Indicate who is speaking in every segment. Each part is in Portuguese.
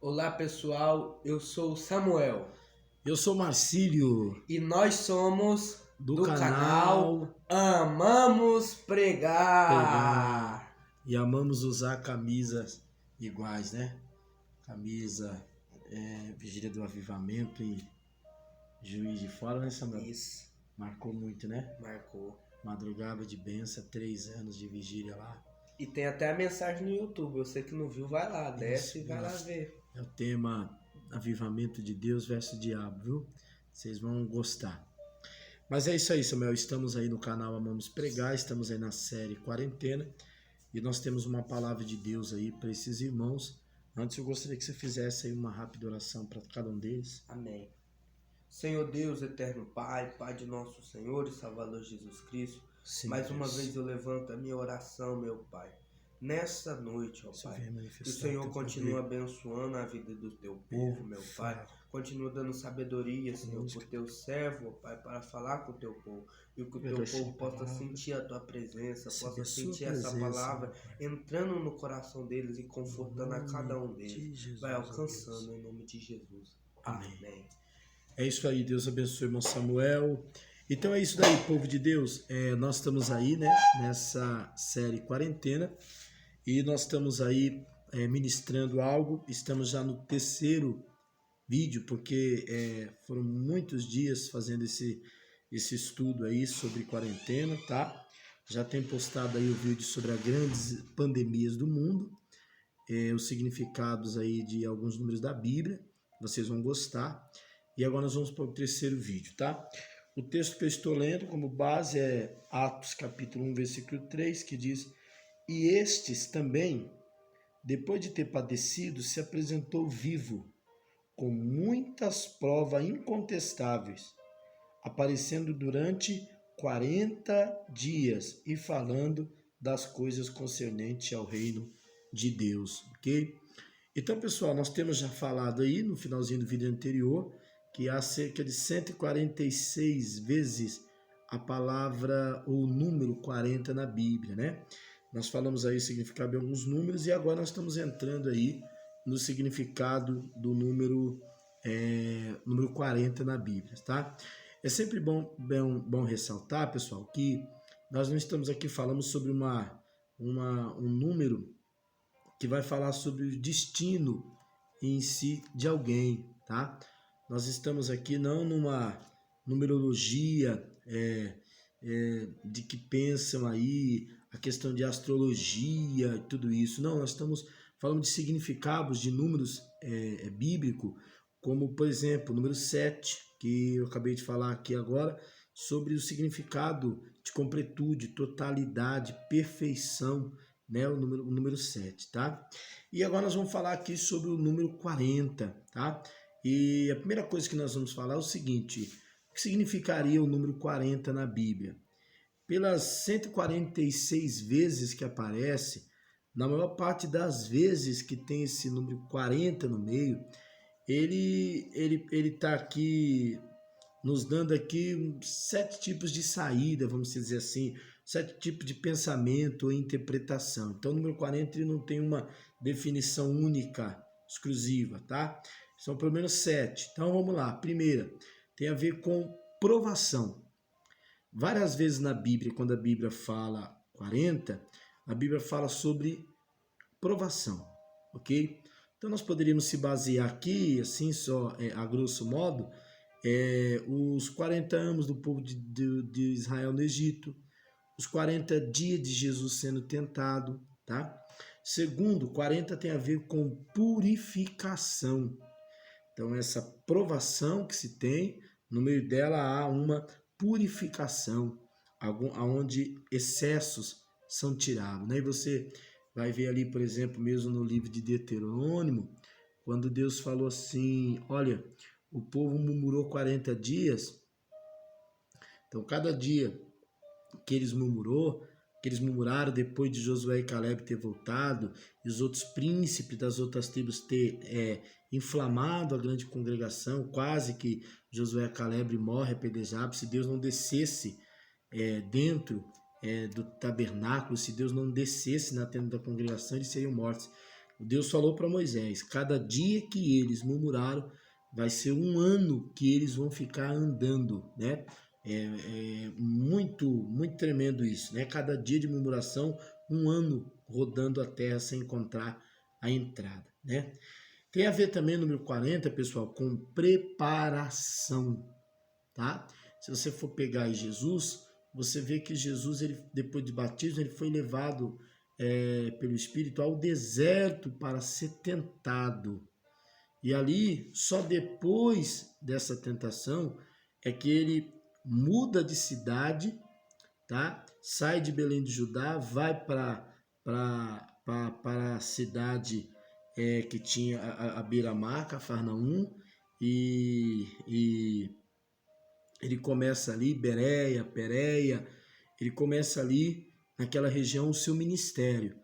Speaker 1: Olá pessoal, eu sou o Samuel
Speaker 2: Eu sou Marcílio,
Speaker 1: e nós somos
Speaker 2: do
Speaker 1: canal Amamos
Speaker 2: Pregar,
Speaker 1: Pregar.
Speaker 2: e amamos usar camisas iguais, né? Camisa Vigília do Avivamento e Juiz de Fora, né, Samuel?
Speaker 1: Isso,
Speaker 2: Marcou muito, né?
Speaker 1: marcou.
Speaker 2: Madrugada de bênção, 3 anos de vigília lá.
Speaker 1: E tem até a mensagem no YouTube, você que não viu, vai lá, desce e vai lá
Speaker 2: Isso.
Speaker 1: ver.
Speaker 2: É o tema Avivamento de Deus versus Diabo, viu? Vocês vão gostar. Mas é isso aí, Samuel. Estamos aí no canal Amamos Pregar, estamos aí na série Quarentena. E nós temos uma palavra de Deus aí para esses irmãos. Antes eu gostaria que você fizesse aí uma rápida oração para cada um deles.
Speaker 1: Amém. Senhor Deus, eterno Pai, Pai de nosso Senhor e Salvador Jesus Cristo,
Speaker 2: Sim,
Speaker 1: mais uma
Speaker 2: Deus.
Speaker 1: vez eu levanto a minha oração, meu Pai. Nessa noite, ó
Speaker 2: Você
Speaker 1: Pai,
Speaker 2: venha
Speaker 1: que o
Speaker 2: manifestar
Speaker 1: Senhor
Speaker 2: teu
Speaker 1: continua
Speaker 2: poder.
Speaker 1: abençoando a vida do teu povo, meu Pai. Continua dando sabedoria, Senhor, por teu servo, ó Pai, para falar com o teu povo. E que o teu povo possa sentir a tua presença, possa sentir essa palavra entrando no coração deles e confortando a cada um deles. Vai alcançando em nome de Jesus. Amém.
Speaker 2: É isso aí, Deus abençoe, irmão Samuel. Então é isso daí, povo de Deus. Nós estamos aí, né, nessa série Quarentena, e nós estamos aí ministrando algo. Estamos já no terceiro vídeo, porque foram muitos dias fazendo esse estudo aí sobre quarentena, tá? Já tem postado aí o vídeo sobre as grandes pandemias do mundo, os significados aí de alguns números da Bíblia, vocês vão gostar. E agora nós vamos para o terceiro vídeo, tá? O texto que eu estou lendo como base é Atos capítulo 1, versículo 3, que diz: E estes também, depois de ter padecido, se apresentou vivo, com muitas provas incontestáveis, aparecendo durante 40 dias e falando das coisas concernentes ao reino de Deus, ok? Então, pessoal, nós temos já falado aí no finalzinho do vídeo anterior que há cerca de 146 vezes a palavra ou o número 40 na Bíblia, né? Nós falamos aí o significado de alguns números e agora nós estamos entrando aí no significado do número 40 na Bíblia, tá? É sempre bom ressaltar, pessoal, que nós não estamos aqui falando sobre um número que vai falar sobre o destino em si de alguém, tá? Nós estamos aqui não numa numerologia de que pensam aí a questão de astrologia e tudo isso. Não, nós estamos falando de significados de números bíblicos, como, por exemplo, o número 7, que eu acabei de falar aqui agora, sobre o significado de completude, totalidade, perfeição, né? O número 7, tá? E agora nós vamos falar aqui sobre o número 40, tá? E a primeira coisa que nós vamos falar é o seguinte: o que significaria o número 40 na Bíblia? Pelas 146 vezes que aparece, na maior parte das vezes que tem esse número 40 no meio, ele tá aqui nos dando aqui 7 tipos de saída, vamos dizer assim, 7 tipos de pensamento ou interpretação. Então, o número 40 ele não tem uma definição única, exclusiva, tá? São pelo menos 7. Então, vamos lá. Primeira, tem a ver com provação. Várias vezes na Bíblia, quando a Bíblia fala 40, a Bíblia fala sobre provação, ok? Então, nós poderíamos se basear aqui, assim, só a grosso modo, os 40 anos do povo de Israel no Egito, os 40 dias de Jesus sendo tentado, tá? Segundo, 40 tem a ver com purificação. Então, essa provação que se tem, no meio dela há uma purificação, onde excessos são tirados, né? E você vai ver ali, por exemplo, mesmo no livro de Deuteronômio, quando Deus falou assim, olha, o povo murmurou 40 dias, então cada dia que eles murmuraram depois de Josué e Caleb ter voltado, e os outros príncipes das outras tribos ter inflamado a grande congregação, quase que Josué e Caleb morrem apedrejados, se Deus não descesse dentro do tabernáculo, se Deus não descesse na tenda da congregação, eles seriam mortos. Deus falou para Moisés, cada dia que eles murmuraram, vai ser um ano que eles vão ficar andando, né? É muito, muito tremendo isso, né? Cada dia de murmuração, um ano rodando a terra sem encontrar a entrada, né? Tem a ver também, número 40, pessoal, com preparação, tá? Se você for pegar aí Jesus, você vê que Jesus, ele, depois de batismo, ele foi levado pelo Espírito ao deserto para ser tentado. E ali, só depois dessa tentação, é que ele muda de cidade, tá? Sai de Belém de Judá, vai para a cidade que tinha a beira-mar, Cafarnaum, e ele começa ali, Bereia, Pérea, ele começa ali naquela região o seu ministério,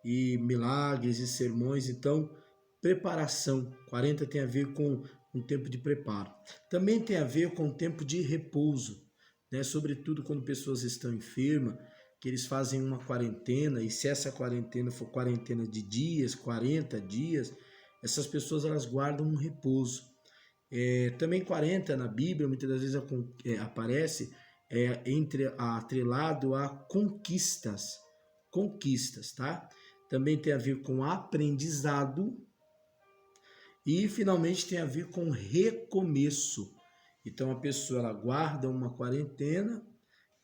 Speaker 2: e milagres e sermões. Então, preparação, 40 tem a ver com um tempo de preparo. Também tem a ver com um tempo de repouso, né? Sobretudo quando pessoas estão enfermas, que eles fazem uma quarentena, e se essa quarentena for quarentena de dias, 40 dias, essas pessoas elas guardam um repouso. Também 40 na Bíblia, muitas das vezes aparece atrelado a conquistas, tá? Também tem a ver com aprendizado e finalmente tem a ver com recomeço. Então a pessoa ela guarda uma quarentena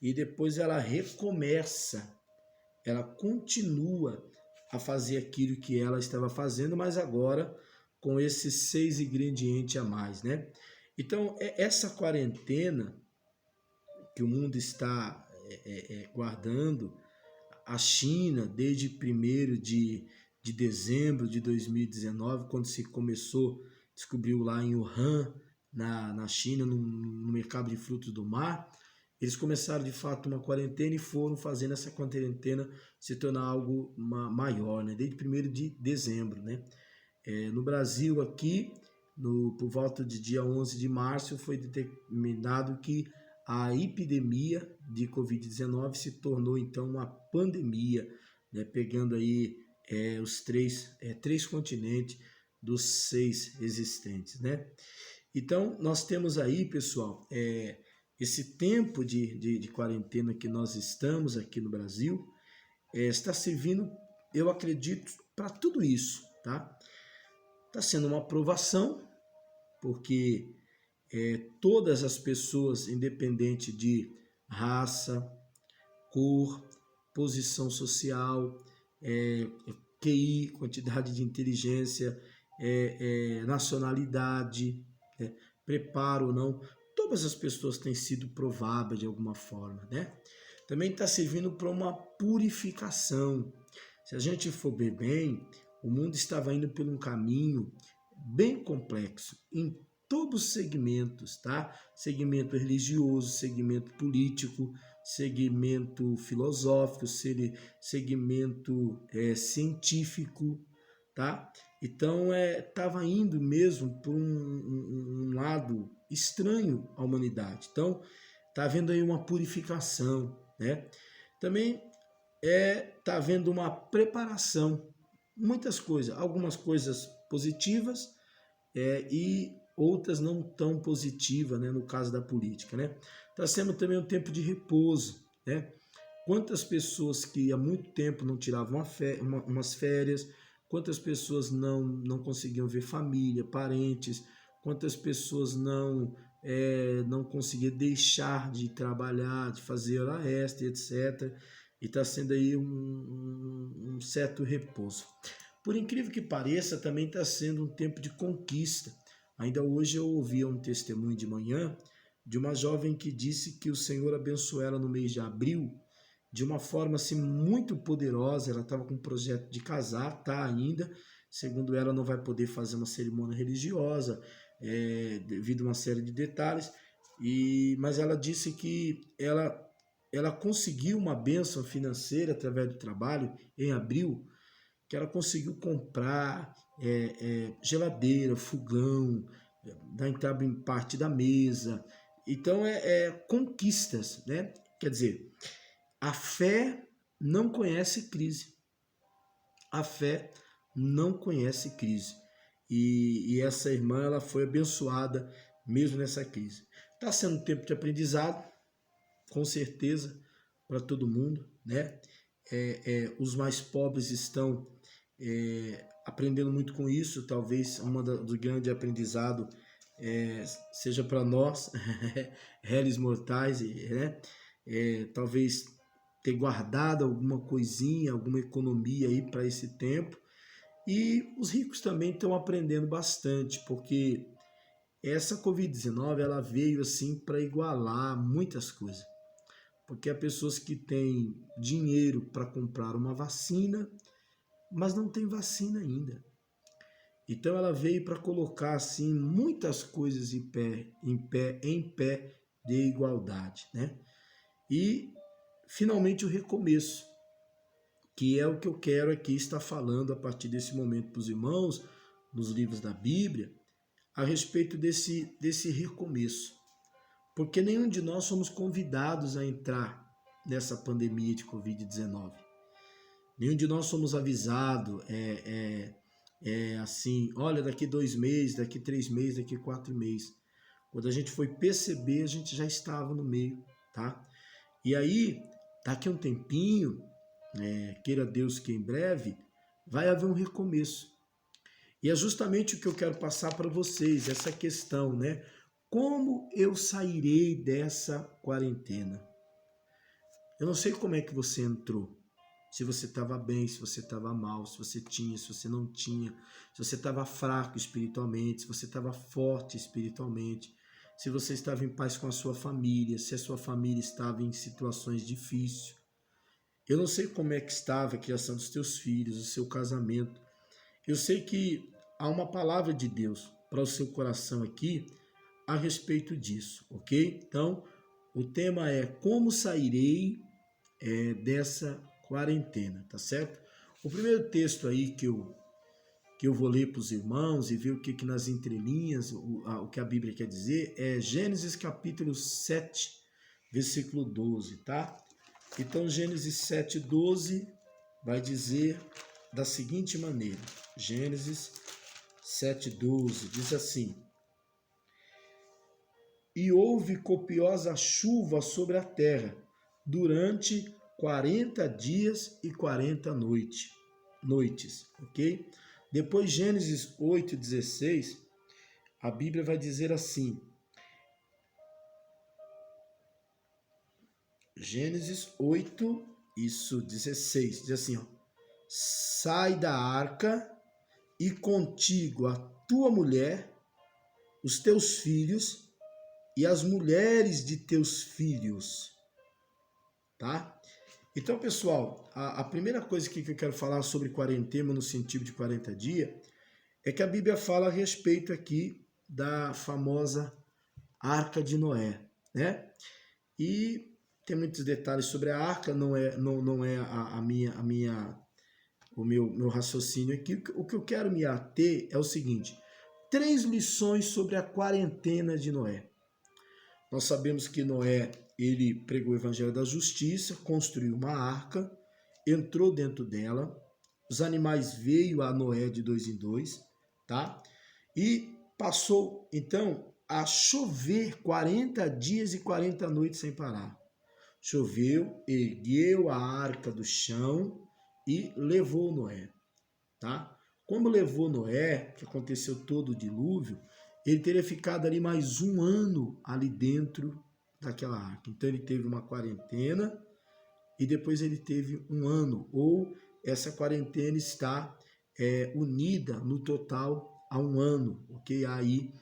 Speaker 2: e depois ela recomeça, ela continua a fazer aquilo que ela estava fazendo, mas agora com esses 6 ingredientes a mais, né? Então, essa quarentena que o mundo está guardando, a China, desde 1º de dezembro de 2019, quando se começou, descobriu lá em Wuhan, na China, no mercado de frutos do mar, eles começaram de fato uma quarentena e foram fazendo essa quarentena se tornar algo maior, né? Desde 1º de dezembro, né? No Brasil aqui, por volta de dia 11 de março, foi determinado que a epidemia de Covid-19 se tornou então uma pandemia, né? Pegando aí os três continentes dos 6 existentes, né? Então, nós temos aí, pessoal, esse tempo de quarentena que nós estamos aqui no Brasil, está servindo, eu acredito, para tudo isso, tá? Está sendo uma aprovação, porque todas as pessoas, independente de raça, cor, posição social, QI, quantidade de inteligência, nacionalidade, preparo ou não, todas as pessoas têm sido prováveis de alguma forma, né? Também está servindo para uma purificação. Se a gente for ver bem, o mundo estava indo por um caminho bem complexo em todos os segmentos, tá? Segmento religioso, segmento político, segmento filosófico, segmento científico, tá? Então estava indo mesmo por um lado estranho à humanidade. Então está havendo aí uma purificação, né? Também está havendo uma preparação, muitas coisas, algumas coisas positivas e outras não tão positivas, né? No caso da política, né? Está sendo também um tempo de repouso, né? Quantas pessoas que há muito tempo não tiravam umas férias, quantas pessoas não conseguiam ver família, parentes, quantas pessoas não conseguiam deixar de trabalhar, de fazer hora extra, etc. E está sendo aí um certo repouso. Por incrível que pareça, também está sendo um tempo de conquista. Ainda hoje eu ouvi um testemunho de manhã de uma jovem que disse que o Senhor abençoou ela no mês de abril de uma forma assim muito poderosa. Ela estava com um projeto de casar, tá ainda. Segundo ela, não vai poder fazer uma cerimônia religiosa devido a uma série de detalhes. Mas ela disse que ela conseguiu uma bênção financeira através do trabalho em abril, que ela conseguiu comprar geladeira, fogão, dar entrada em parte da mesa. Então, conquistas, né? Quer dizer, a fé não conhece crise. A fé não conhece crise. E essa irmã, ela foi abençoada mesmo nessa crise. Está sendo um tempo de aprendizado, com certeza, para todo mundo, né? Os mais pobres estão aprendendo muito com isso. Talvez do grande aprendizado seja para nós, réis mortais, né? Talvez ter guardado alguma coisinha, alguma economia aí para esse tempo. E os ricos também estão aprendendo bastante, porque essa Covid-19 ela veio assim para igualar muitas coisas. Porque há pessoas que têm dinheiro para comprar uma vacina, mas não tem vacina ainda. Então ela veio para colocar assim muitas coisas em pé de igualdade, né? E finalmente o recomeço, que é o que eu quero aqui estar falando a partir desse momento para os irmãos, nos livros da Bíblia, a respeito desse recomeço. Porque nenhum de nós somos convidados a entrar nessa pandemia de Covid-19. Nenhum de nós somos avisados, assim, olha, daqui 2 meses, daqui 3 meses, daqui 4 meses. Quando a gente foi perceber, a gente já estava no meio, tá? E aí, daqui a um tempinho, queira Deus que em breve, vai haver um recomeço. E é justamente o que eu quero passar para vocês, essa questão, né? Como eu sairei dessa quarentena? Eu não sei como é que você entrou. Se você estava bem, se você estava mal, se você tinha, se você não tinha, se você estava fraco espiritualmente, se você estava forte espiritualmente, se você estava em paz com a sua família, se a sua família estava em situações difíceis. Eu não sei como é que estava a criação dos teus filhos, o seu casamento. Eu sei que há uma palavra de Deus para o seu coração aqui a respeito disso, ok? Então, o tema é como sairei dessa quarentena, tá certo? O primeiro texto aí que eu vou ler para os irmãos e ver o que nas entrelinhas, o que a Bíblia quer dizer, é Gênesis capítulo 7, versículo 12, tá? Então, Gênesis 7, 12 vai dizer da seguinte maneira, Gênesis 7, 12, diz assim: E houve copiosa chuva sobre a terra durante 40 dias e 40 noites, ok? Depois, Gênesis 8, 16, a Bíblia vai dizer assim, Gênesis 8, 16, diz assim, ó, sai da arca e contigo a tua mulher, os teus filhos e as mulheres de teus filhos, tá? Então, pessoal, a primeira coisa que eu quero falar sobre quarentena no sentido de 40 dias é que a Bíblia fala a respeito aqui da famosa Arca de Noé, né? E tem muitos detalhes sobre a arca, não é o meu raciocínio aqui. O que eu quero me ater é o seguinte: 3 lições sobre a quarentena de Noé. Nós sabemos que Noé, ele pregou o evangelho da justiça, construiu uma arca, entrou dentro dela, os animais veio a Noé de 2 em 2, tá? E passou, então, a chover 40 dias e 40 noites sem parar. Choveu, ergueu a arca do chão e levou Noé, tá? Como levou Noé, que aconteceu todo o dilúvio, ele teria ficado ali mais 1 ano ali dentro daquela arca. Então ele teve uma quarentena e depois ele teve 1 ano, ou essa quarentena está unida no total a 1 ano, ok? Há aí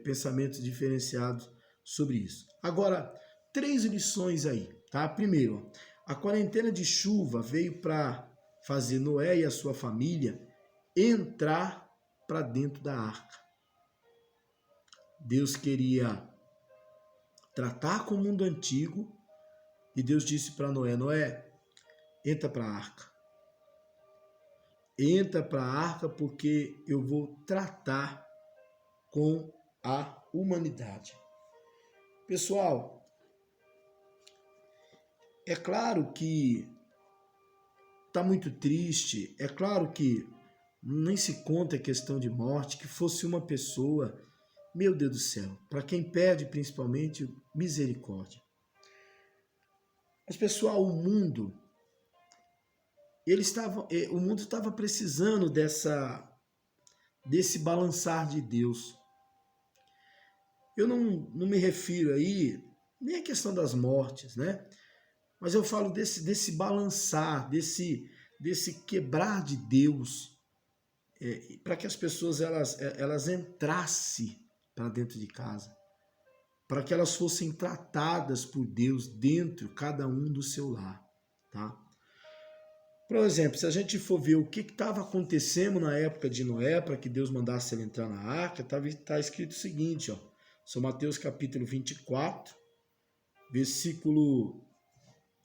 Speaker 2: pensamentos diferenciados sobre isso. Agora, 3 lições aí, tá? Primeiro, a quarentena de chuva veio para fazer Noé e a sua família entrar para dentro da arca. Deus queria tratar com o mundo antigo e Deus disse para Noé, Noé, entra para a arca. Entra para a arca porque eu vou tratar com a humanidade. Pessoal, é claro que está muito triste, é claro que nem se conta a questão de morte, que fosse uma pessoa, meu Deus do céu, para quem pede principalmente, misericórdia. Mas pessoal, o mundo estava precisando desse balançar de Deus. Eu não me refiro aí nem à questão das mortes, né? Mas eu falo desse balançar, desse quebrar de Deus, para que as pessoas elas entrassem para dentro de casa, para que elas fossem tratadas por Deus dentro, cada um do seu lar, tá? Por exemplo, se a gente for ver o que estava acontecendo na época de Noé, para que Deus mandasse ele entrar na arca, tá escrito o seguinte, ó, São Mateus capítulo 24, versículo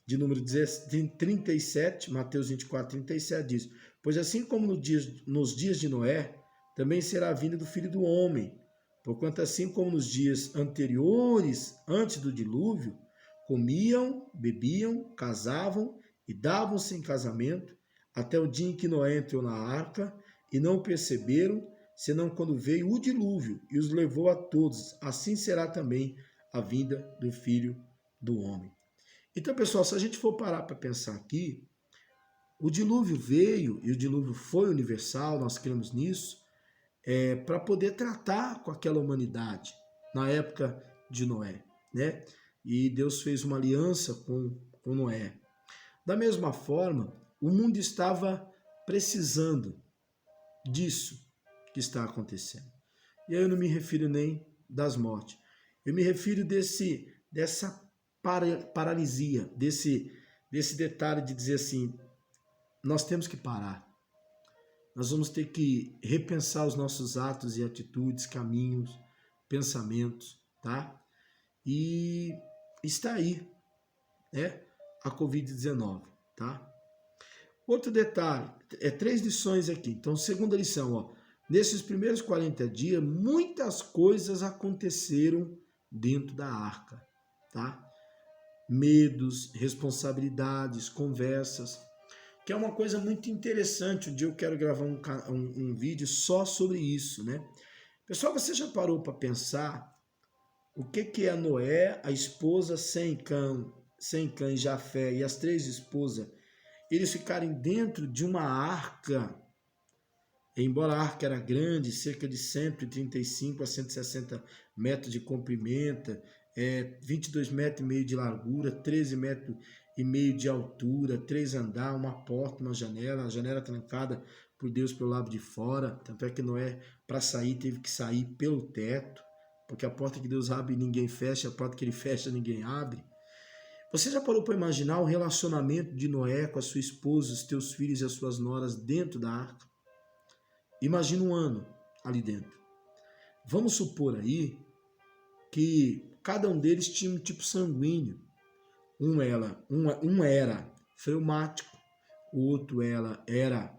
Speaker 2: de número 37, Mateus 24, 37 diz: Pois assim como nos dias de Noé, também será a vinda do Filho do Homem, porquanto assim como nos dias anteriores, antes do dilúvio, comiam, bebiam, casavam e davam-se em casamento, até o dia em que Noé entrou na arca, e não perceberam, senão quando veio o dilúvio e os levou a todos. Assim será também a vinda do Filho do Homem. Então, pessoal, se a gente for parar para pensar aqui, o dilúvio veio, e o dilúvio foi universal, nós cremos nisso, para poder tratar com aquela humanidade na época de Noé, né? E Deus fez uma aliança com Noé. Da mesma forma, o mundo estava precisando disso que está acontecendo. E aí eu não me refiro nem das mortes. Eu me refiro dessa paralisia, desse detalhe de dizer assim, nós temos que parar. Nós vamos ter que repensar os nossos atos e atitudes, caminhos, pensamentos, tá? E está aí, né? A Covid-19, tá? Outro detalhe, 3 lições aqui. Então, segunda lição, ó, nesses primeiros 40 dias, muitas coisas aconteceram dentro da arca, tá? Medos, responsabilidades, conversas, que é uma coisa muito interessante. Um dia eu quero gravar um vídeo só sobre isso, né? Pessoal, você já parou para pensar o que é Noé, a esposa sem cães, Jafé e as 3 esposas, eles ficarem dentro de uma arca, embora a arca era grande, cerca de 135 a 160 metros de comprimento, 22 metros e meio de largura, 13 metros e meio de altura, 3 andares, uma porta, uma janela, a janela trancada por Deus pelo lado de fora. Tanto é que Noé, para sair, teve que sair pelo teto, porque a porta que Deus abre ninguém fecha, a porta que ele fecha ninguém abre. Você já parou para imaginar o relacionamento de Noé com a sua esposa, os teus filhos e as suas noras dentro da arca? Imagina um ano ali dentro. Vamos supor aí que cada um deles tinha um tipo sanguíneo. Um era fleumático, o outro era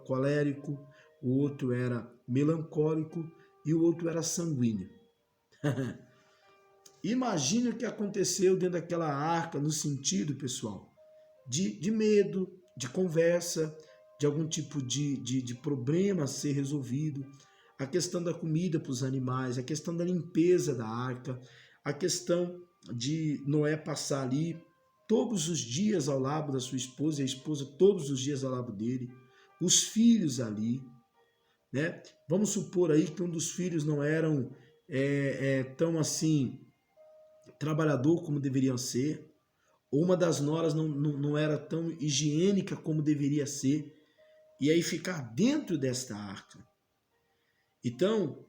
Speaker 2: colérico, o outro era melancólico e o outro era sanguíneo. Imagine o que aconteceu dentro daquela arca, no sentido, pessoal, de medo, de conversa, de algum tipo de problema a ser resolvido, a questão da comida para os animais, a questão da limpeza da arca, a questão de Noé passar ali todos os dias ao lado da sua esposa, e a esposa todos os dias ao lado dele, os filhos ali, né? Vamos supor aí que um dos filhos não eram tão assim trabalhador como deveriam ser, ou uma das noras não era tão higiênica como deveria ser, e aí ficar dentro desta arca. Então,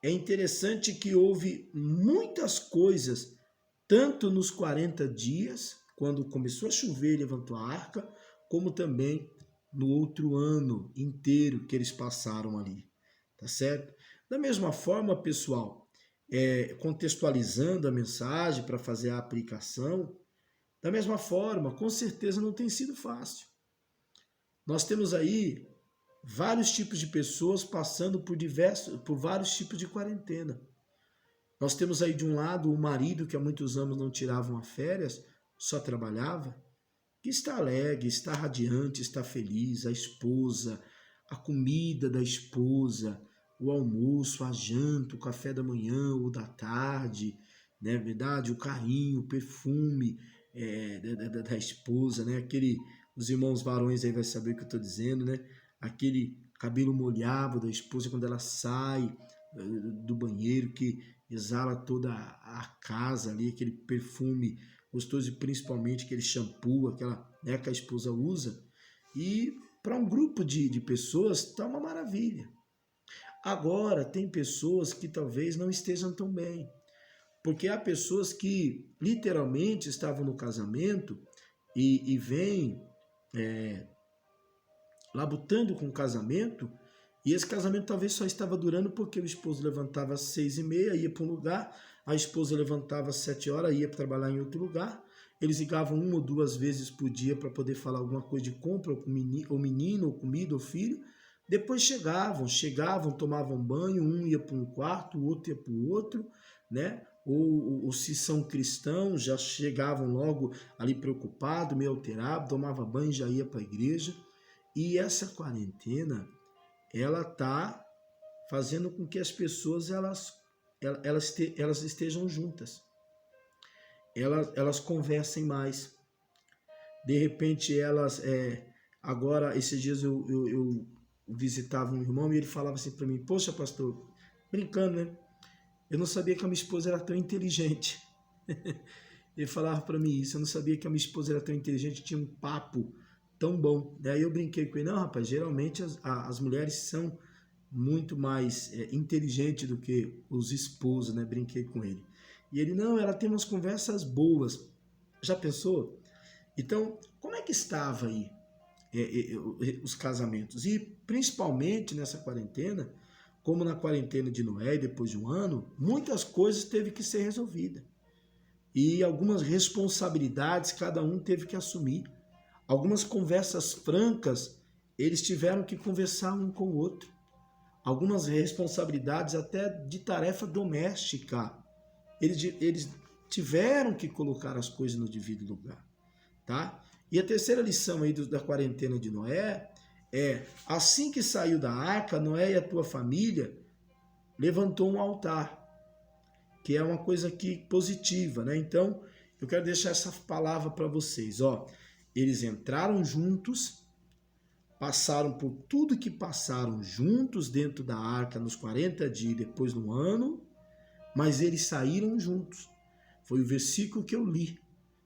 Speaker 2: é interessante que houve muitas coisas, tanto nos 40 dias, quando começou a chover e levantou a arca, como também no outro ano inteiro que eles passaram ali, tá certo? Da mesma forma, pessoal, contextualizando a mensagem para fazer a aplicação, da mesma forma, com certeza não tem sido fácil. Nós temos aí vários tipos de pessoas passando por vários tipos de quarentena. Nós temos aí de um lado o marido que há muitos anos não tirava uma férias, só trabalhava, que está alegre, está radiante, está feliz, a esposa, a comida da esposa, o almoço, a janta, o café da manhã ou da tarde, né, verdade? O carinho, o perfume da esposa, né? Os irmãos varões aí vai saber o que eu estou dizendo, né? Aquele cabelo molhado da esposa quando ela sai do banheiro, que exala toda a casa ali, aquele perfume gostoso e principalmente aquele shampoo, aquela, né, que a esposa usa. E para um grupo de pessoas está uma maravilha. Agora, tem pessoas que talvez não estejam tão bem, porque há pessoas que literalmente estavam no casamento e vêm labutando com o casamento, e esse casamento talvez só estava durando porque o esposo levantava às 6h30, ia para um lugar, a esposa levantava às 7 horas, ia para trabalhar em outro lugar, eles ligavam 1 ou 2 vezes por dia para poder falar alguma coisa de compra, ou menino, ou comida, ou filho. Depois chegavam, tomavam banho, um ia para um quarto, o outro ia para o outro, né? Ou se são cristãos, já chegavam logo ali preocupados, meio alterados, tomava banho, já ia para a igreja. E essa quarentena, ela está fazendo com que as pessoas elas estejam juntas. Elas conversem mais. De repente, agora, esses dias eu visitava um irmão e ele falava assim para mim: poxa, pastor, brincando, né? Eu não sabia que a minha esposa era tão inteligente. Ele falava para mim isso, eu não sabia que a minha esposa era tão inteligente, tinha um papo tão bom. Daí eu brinquei com ele: não, rapaz, geralmente as mulheres são muito mais inteligentes do que os esposos, né? Brinquei com ele. E ele: não, ela tem umas conversas boas. Já pensou? Então, como é que estava aí os casamentos? E principalmente nessa quarentena, como na quarentena de Noé, depois de um ano, muitas coisas teve que ser resolvidas. E algumas responsabilidades cada um teve que assumir. Algumas conversas francas, eles tiveram que conversar um com o outro. Algumas responsabilidades até de tarefa doméstica, eles tiveram que colocar as coisas no devido lugar, tá? E a terceira lição aí da quarentena de Noé é: assim que saiu da arca, Noé e a tua família levantou um altar, que é uma coisa aqui positiva, né? Então, eu quero deixar essa palavra para vocês, ó. Eles entraram juntos, passaram por tudo que passaram juntos dentro da arca nos 40 dias, depois no ano, mas eles saíram juntos. Foi o versículo que eu li,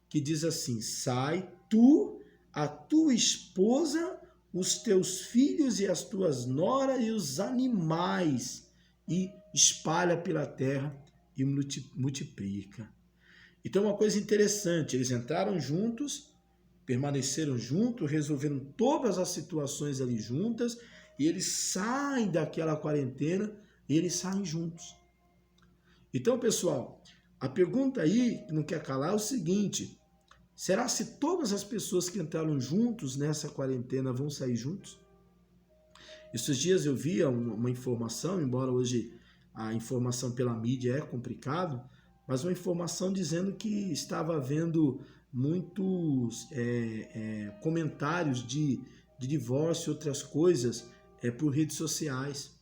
Speaker 2: que diz assim: sai tu, a tua esposa, os teus filhos e as tuas noras e os animais, e espalha pela terra e multiplica. Então, uma coisa interessante, eles entraram juntos, permaneceram juntos, resolveram todas as situações ali juntas, e eles saem daquela quarentena e eles saem juntos. Então, pessoal, a pergunta aí, que não quer calar, é o seguinte: será se todas as pessoas que entraram juntos nessa quarentena vão sair juntos? Esses dias eu via uma informação, embora hoje a informação pela mídia é complicado, mas uma informação dizendo que estava havendo muitos comentários de divórcio e outras coisas por redes sociais,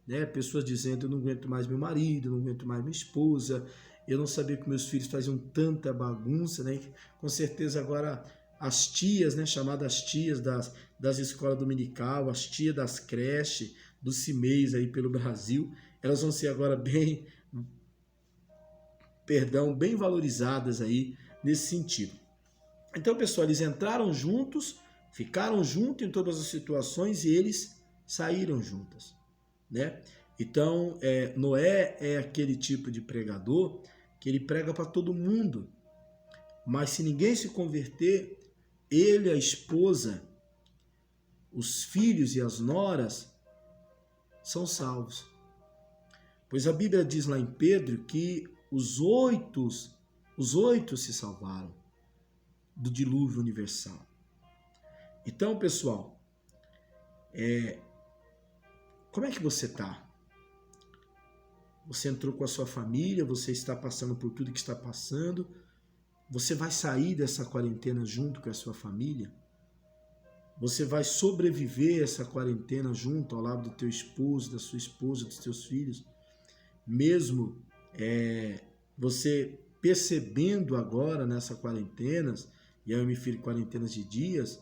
Speaker 2: né? Pessoas dizendo: eu não aguento mais meu marido, não aguento mais minha esposa, eu não sabia que meus filhos faziam tanta bagunça, né? Com certeza agora as tias, né, chamadas tias das escolas dominical, as tias das creches, dos CIMEIs aí pelo Brasil, elas vão ser agora bem valorizadas aí nesse sentido. Então, pessoal, eles entraram juntos, ficaram juntos em todas as situações e eles saíram juntas, né? Então, Noé é aquele tipo de pregador que ele prega para todo mundo, mas se ninguém se converter, ele, a esposa, os filhos e as noras são salvos. Pois a Bíblia diz lá em Pedro que os oito se salvaram do dilúvio universal. Então, pessoal, como é que você está? Você entrou com a sua família, você está passando por tudo que está passando, você vai sair dessa quarentena junto com a sua família? você vai sobreviver essa quarentena junto ao lado do teu esposo, da sua esposa, dos teus filhos, mesmo você percebendo agora nessa quarentena, e aí eu me refiro a quarentenas de dias,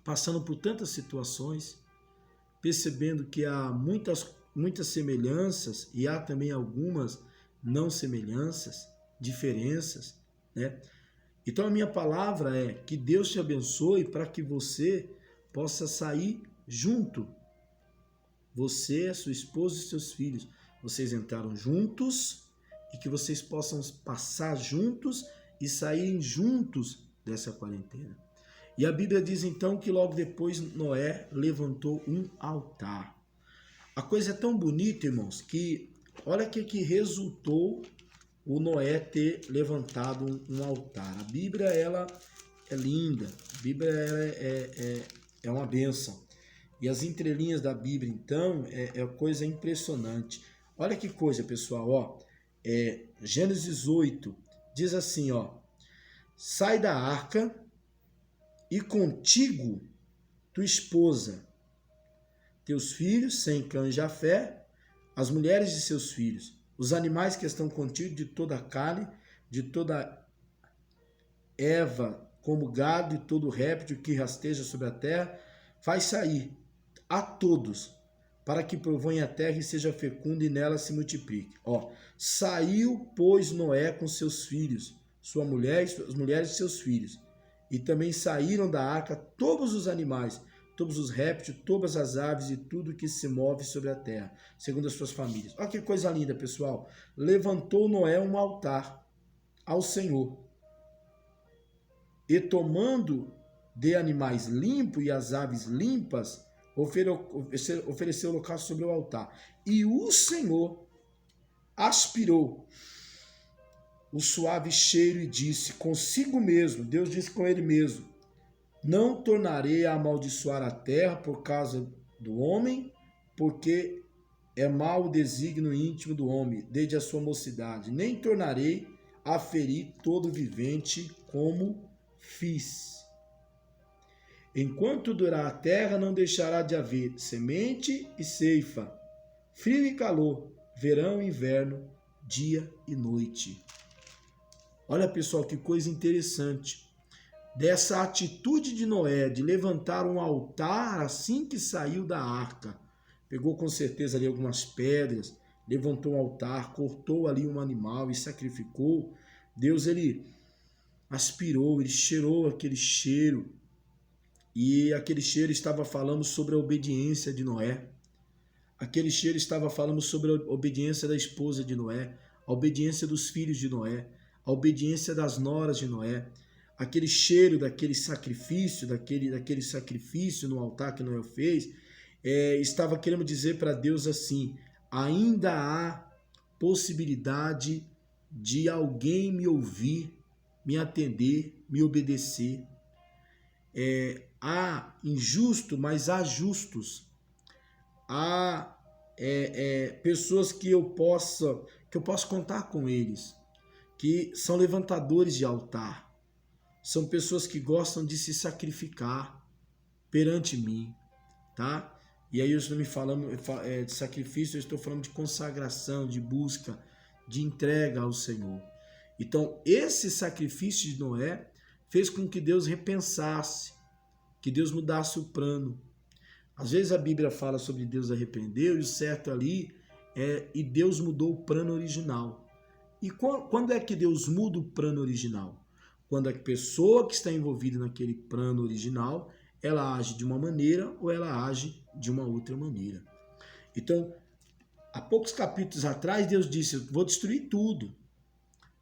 Speaker 2: passando por tantas situações, percebendo que há muitas semelhanças e há também algumas não semelhanças, diferenças, né? Então a minha palavra é que Deus te abençoe para que você possa sair junto. Você, a sua esposa e seus filhos, vocês entraram juntos e que vocês possam passar juntos e saírem juntos dessa quarentena. E a Bíblia diz então que logo depois Noé levantou um altar. A coisa é tão bonita, irmãos, que olha o que resultou o Noé ter levantado um altar. A Bíblia, ela é linda, a Bíblia é uma bênção. E as entrelinhas da Bíblia, então, é coisa impressionante. Olha que coisa, pessoal, ó. Gênesis 8 diz assim, ó: sai da arca e contigo tua esposa, teus filhos, Sem, Cã e Jafé, as mulheres de seus filhos, os animais que estão contigo, de toda a carne, de toda erva, como gado e todo réptil que rasteja sobre a terra, faz sair a todos, para que provenha a terra e seja fecunda e nela se multiplique. Ó, saiu, pois, Noé com seus filhos, sua mulher, as mulheres de seus filhos, e também saíram da arca todos os animais, todos os répteis, todas as aves e tudo que se move sobre a terra, segundo as suas famílias. Olha que coisa linda, pessoal. Levantou Noé um altar ao Senhor, e tomando de animais limpos e as aves limpas, ofereceu o holocausto sobre o altar. E o Senhor aspirou o suave cheiro e disse consigo mesmo, Deus disse com ele mesmo: não tornarei a amaldiçoar a terra por causa do homem, porque é mau o desígnio íntimo do homem, desde a sua mocidade. Nem tornarei a ferir todo vivente como fiz. Enquanto durar a terra, não deixará de haver semente e ceifa, frio e calor, verão e inverno, dia e noite. Olha, pessoal, que coisa interessante. Dessa atitude de Noé de levantar um altar assim que saiu da arca. Pegou com certeza ali algumas pedras, levantou um altar, cortou ali um animal e sacrificou. Deus, ele aspirou, ele cheirou aquele cheiro. E aquele cheiro estava falando sobre a obediência de Noé. Aquele cheiro estava falando sobre a obediência da esposa de Noé, a obediência dos filhos de Noé, a obediência das noras de Noé. Aquele cheiro daquele sacrifício no altar que Noé fez, estava querendo dizer para Deus assim: ainda há possibilidade de alguém me ouvir, me atender, me obedecer. Há injusto, mas há justos. Há pessoas que eu posso contar com eles, que são levantadores de altar. São pessoas que gostam de se sacrificar perante mim, tá? E aí eu estou me falando de sacrifício, eu estou falando de consagração, de busca, de entrega ao Senhor. Então, esse sacrifício de Noé fez com que Deus repensasse, que Deus mudasse o plano. Às vezes a Bíblia fala sobre Deus arrependeu, e o certo ali e Deus mudou o plano original. E quando é que Deus muda o plano original? Quando a pessoa que está envolvida naquele plano original, ela age de uma maneira ou ela age de uma outra maneira. Então, há poucos capítulos atrás, Deus disse: eu vou destruir tudo.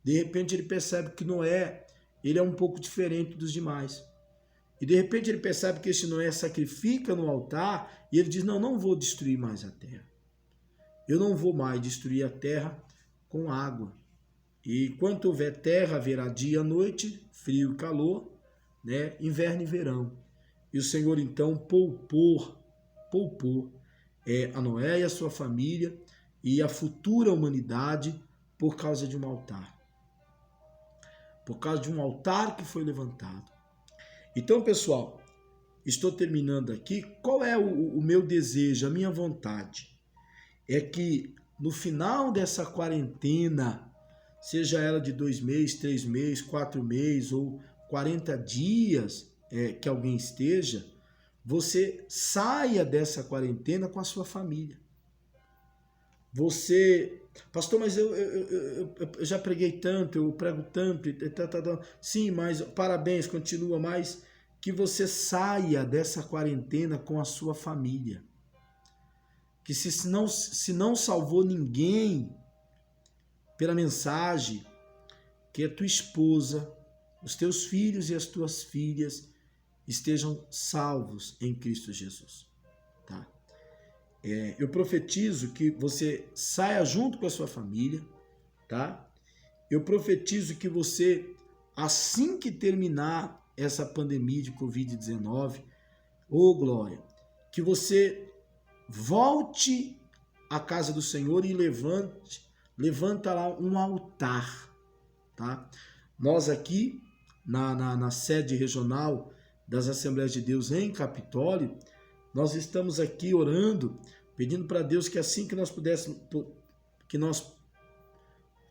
Speaker 2: De repente ele percebe que Noé, ele é um pouco diferente dos demais. E de repente ele percebe que esse Noé sacrifica no altar e ele diz: não vou destruir mais a terra. Eu não vou mais destruir a terra com água. E enquanto houver terra, haverá dia e noite, frio e calor, né? Inverno e verão. E o Senhor então poupou a Noé e a sua família e a futura humanidade por causa de um altar. Por causa de um altar que foi levantado. Então, pessoal, estou terminando aqui, qual é o meu desejo, a minha vontade? É que no final dessa quarentena, seja ela de 2 meses, 3 meses, 4 meses ou 40 dias que alguém esteja, você saia dessa quarentena com a sua família. Você, pastor, mas eu já preguei tanto, eu prego tanto, sim, mas parabéns, continua, mas que você saia dessa quarentena com a sua família. Que se não salvou ninguém pela mensagem, que a tua esposa, os teus filhos e as tuas filhas estejam salvos em Cristo Jesus. Tá? Eu profetizo que você saia junto com a sua família, tá? Eu profetizo que você, assim que terminar essa pandemia de Covid-19, glória, que você volte à casa do Senhor e levanta lá um altar, tá? Nós aqui, na sede regional das Assembleias de Deus em Capitólio, nós estamos aqui orando, pedindo para Deus que assim que nós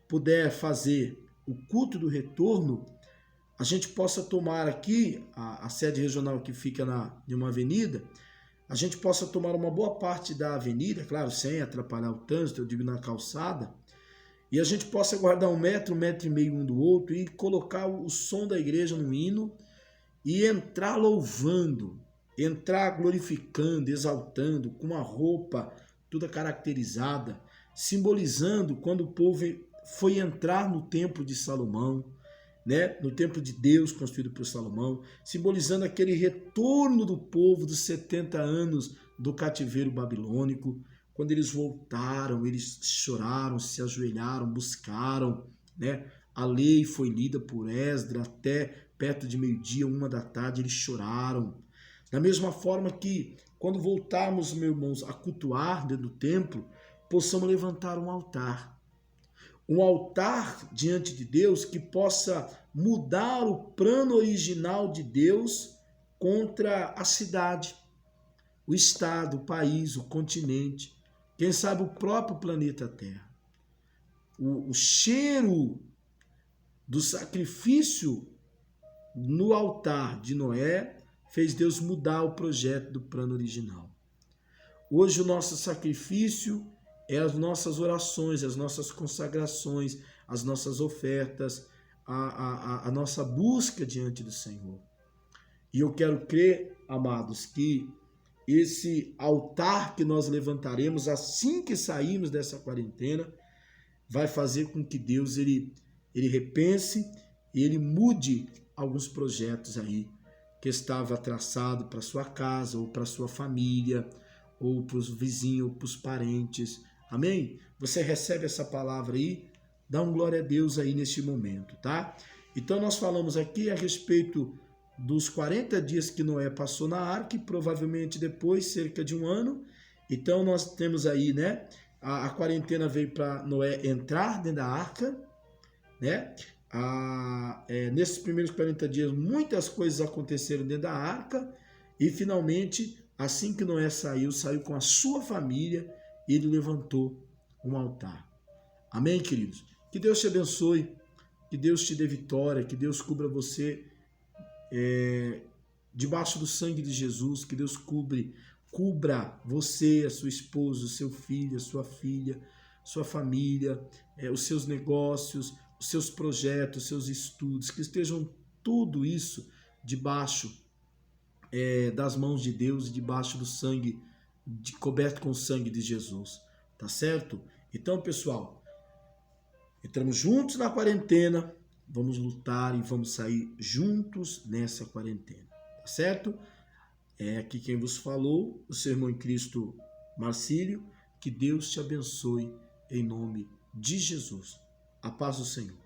Speaker 2: puder fazer o culto do retorno, a gente possa tomar aqui, a sede regional que fica em uma avenida, a gente possa tomar uma boa parte da avenida, claro, sem atrapalhar o trânsito, eu digo na calçada, e a gente possa guardar 1 metro, 1,5 metro um do outro e colocar o som da igreja no hino e entrar louvando, entrar glorificando, exaltando, com uma roupa toda caracterizada, simbolizando quando o povo foi entrar no templo de Salomão, né? No templo de Deus construído por Salomão, simbolizando aquele retorno do povo dos 70 anos do cativeiro babilônico. Quando eles voltaram, eles choraram, se ajoelharam, buscaram, né? A lei foi lida por Esdras até perto de meio-dia, 1 da tarde, eles choraram. Da mesma forma que quando voltarmos, meus irmãos, a cultuar dentro do templo, possamos levantar um altar. Um altar diante de Deus que possa mudar o plano original de Deus contra a cidade, o estado, o país, o continente, quem sabe o próprio planeta Terra. O cheiro do sacrifício no altar de Noé fez Deus mudar o projeto do plano original. Hoje o nosso sacrifício é as nossas orações, as nossas consagrações, as nossas ofertas, a nossa busca diante do Senhor. E eu quero crer, amados, que esse altar que nós levantaremos assim que sairmos dessa quarentena vai fazer com que Deus ele repense e ele mude alguns projetos aí que estava traçado para sua casa ou para sua família ou para os vizinhos ou para os parentes. Amém? Você recebe essa palavra aí? Dá um glória a Deus aí neste momento, tá? Então nós falamos aqui a respeito dos 40 dias que Noé passou na arca e provavelmente depois cerca de 1 ano. Então nós temos aí, né? A quarentena veio para Noé entrar dentro da arca, né? Nesses primeiros 40 dias muitas coisas aconteceram dentro da arca e finalmente, assim que Noé saiu com a sua família, ele levantou um altar. Amém, queridos? Que Deus te abençoe, que Deus te dê vitória, que Deus cubra você debaixo do sangue de Jesus, que Deus cubra você, a sua esposa, o seu filho, a sua filha, sua família, os seus negócios, os seus projetos, os seus estudos, que estejam tudo isso debaixo das mãos de Deus, debaixo do sangue, coberto com o sangue de Jesus, tá certo? Então, pessoal, entramos juntos na quarentena, vamos lutar e vamos sair juntos nessa quarentena, tá certo? Aqui quem vos falou, o seu irmão em Cristo, Marcílio. Que Deus te abençoe em nome de Jesus. A paz do Senhor.